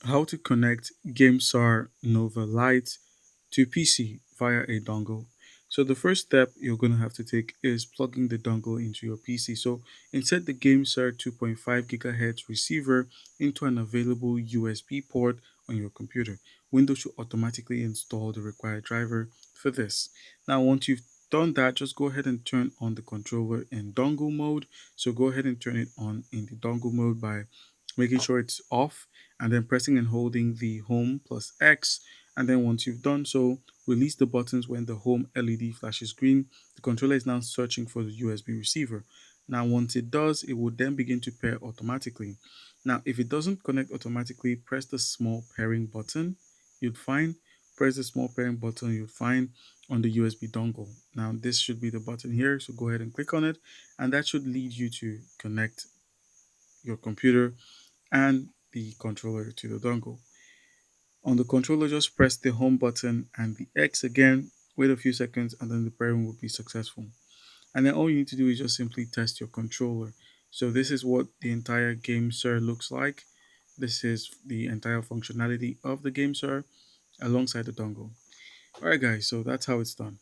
how to connect GameSir Nova Lite to PC via a dongle. So the first step you're going to have to take is plugging the dongle into your PC. So insert the GameSir 2.5 gigahertz receiver into an available USB port on your computer. Windows should automatically install the required driver for this. Now once you've done that, just go ahead and turn on the controller in dongle mode. So go ahead and turn it on in the dongle mode by making sure it's off and then pressing and holding the home plus X. And then once you've done so, release the buttons when the home LED flashes green. The controller is now searching for the USB receiver. Now, once it does, it will then begin to pair automatically. Now, if it doesn't connect automatically, press the small pairing button. You'd find press the small pairing button you'd find on the USB dongle. Now, this should be the button here, so go ahead and click on it, and that should lead you to connect your computer and the controller to the dongle. On the controller, just press the home button and the X again, wait a few seconds, and then the pairing will be successful. And then all you need to do is just simply test your controller. So this is what the entire GameSir looks like. This is the entire functionality of the GameSir alongside the dongle. Alright guys, so that's how it's done.